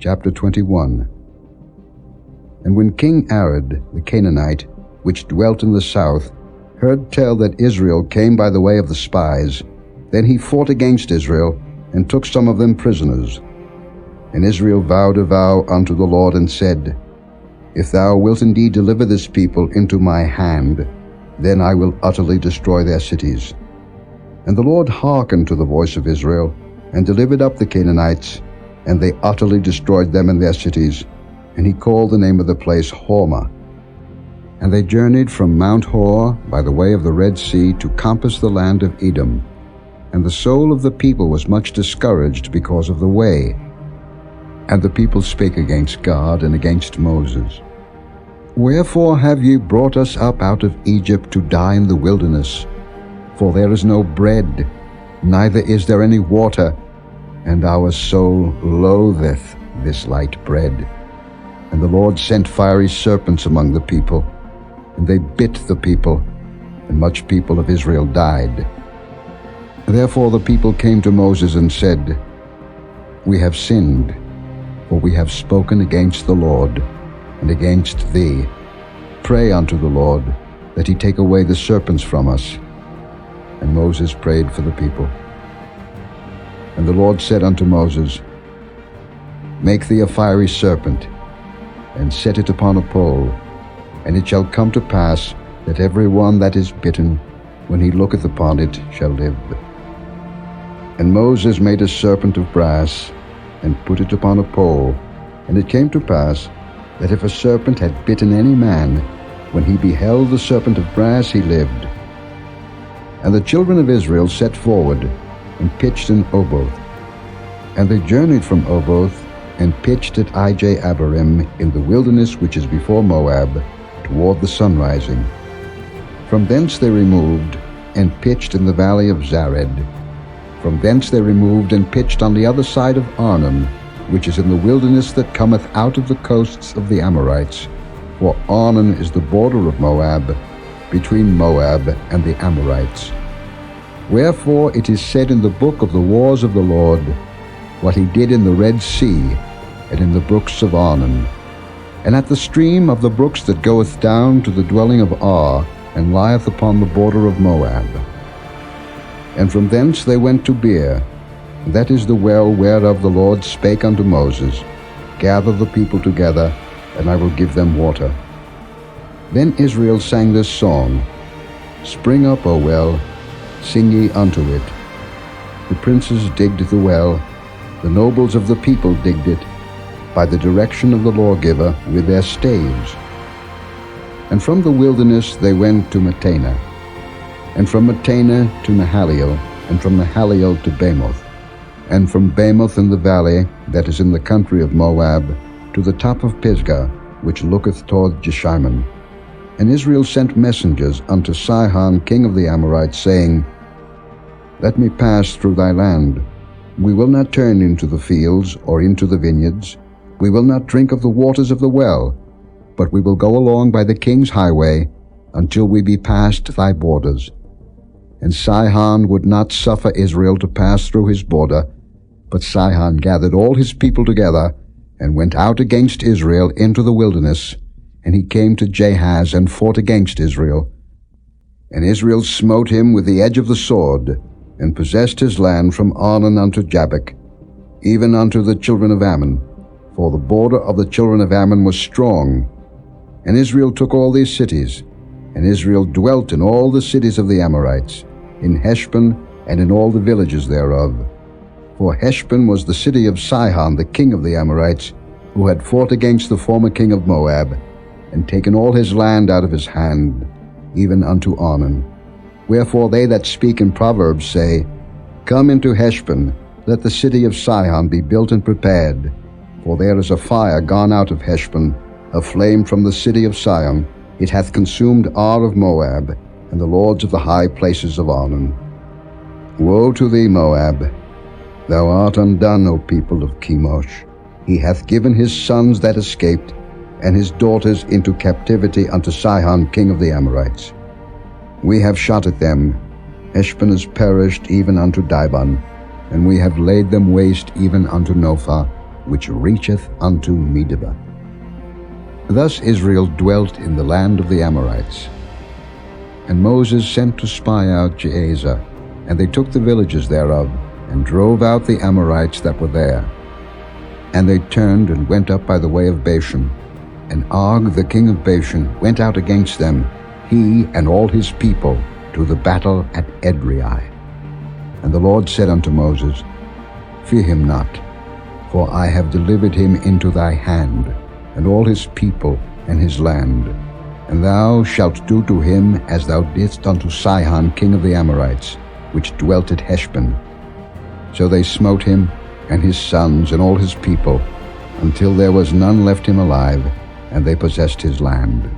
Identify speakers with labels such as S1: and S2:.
S1: Chapter 21. And when King Arad the Canaanite, which dwelt in the south, heard tell that Israel came by the way of the spies, then he fought against Israel, and took some of them prisoners. And Israel vowed a vow unto the Lord, and said, If thou wilt indeed deliver this people into my hand, then I will utterly destroy their cities. And the Lord hearkened to the voice of Israel, and delivered up the Canaanites, and they utterly destroyed them and their cities, and he called the name of the place Hormah. And they journeyed from Mount Hor by the way of the Red Sea to compass the land of Edom. And the soul of the people was much discouraged because of the way. And the people spake against God and against Moses. Wherefore have ye brought us up out of Egypt to die in the wilderness? For there is no bread, neither is there any water, and our soul loatheth this light bread. And the Lord sent fiery serpents among the people, and they bit the people, and much people of Israel died. Therefore the people came to Moses and said, We have sinned, for we have spoken against the Lord, and against thee. Pray unto the Lord, that he take away the serpents from us. And Moses prayed for the people. And the Lord said unto Moses, Make thee a fiery serpent, and set it upon a pole, and it shall come to pass that every one that is bitten, when he looketh upon it, shall live. And Moses made a serpent of brass, and put it upon a pole. And it came to pass, that if a serpent had bitten any man, when he beheld the serpent of brass, he lived. And the children of Israel set forward, and pitched in Oboth. And they journeyed from Oboth, and pitched at Ijah-abarim in the wilderness which is before Moab, toward the sunrising. From thence they removed, and pitched in the valley of Zared. From thence they removed, and pitched on the other side of Arnon, which is in the wilderness that cometh out of the coasts of the Amorites. For Arnon is the border of Moab, between Moab and the Amorites. Wherefore it is said in the book of the wars of the Lord, what he did in the Red Sea, and in the brooks of Arnon, and at the stream of the brooks that goeth down to the dwelling of Ar, and lieth upon the border of Moab. And from thence they went to Beer, that is the well whereof the Lord spake unto Moses, Gather the people together, and I will give them water. Then Israel sang this song, Spring up, O well, sing ye unto it. The princes digged the well, the nobles of the people digged it, by the direction of the lawgiver with their staves. And from the wilderness they went to Mattanah, and from Mattanah to Nahaliel, and from Nahaliel to Bamoth, and from Bamoth in the valley that is in the country of Moab, to the top of Pisgah, which looketh toward Jeshimon. And Israel sent messengers unto Sihon king of the Amorites, saying, Let me pass through thy land. We will not turn into the fields or into the vineyards. We will not drink of the waters of the well, but we will go along by the king's highway until we be past thy borders. And Sihon would not suffer Israel to pass through his border, but Sihon gathered all his people together, and went out against Israel into the wilderness, and he came to Jahaz and fought against Israel. And Israel smote him with the edge of the sword, and possessed his land from Arnon unto Jabbok, even unto the children of Ammon, for the border of the children of Ammon was strong. And Israel took all these cities, and Israel dwelt in all the cities of the Amorites, in Heshbon, and in all the villages thereof. For Heshbon was the city of Sihon the king of the Amorites, who had fought against the former king of Moab, and taken all his land out of his hand, even unto Arnon. Wherefore they that speak in Proverbs say, Come into Heshbon, let the city of Sihon be built and prepared. For there is a fire gone out of Heshbon, a flame from the city of Sion. It hath consumed Ar of Moab, and the lords of the high places of Arnon. Woe to thee, Moab! Thou art undone, O people of Chemosh. He hath given his sons that escaped, and his daughters into captivity unto Sihon king of the Amorites. We have shot at them. Heshbon is perished even unto Dibon, and we have laid them waste even unto Nophah. which reacheth unto Medeba. Thus Israel dwelt in the land of the Amorites. And Moses sent to spy out Jazer, and they took the villages thereof, and drove out the Amorites that were there. And they turned and went up by the way of Bashan. And Og the king of Bashan went out against them, he and all his people, to the battle at Edrei. And the Lord said unto Moses, Fear him not, for I have delivered him into thy hand, and all his people and his land. And thou shalt do to him as thou didst unto Sihon king of the Amorites, which dwelt at Heshbon. So they smote him, and his sons, and all his people, until there was none left him alive, and they possessed his land.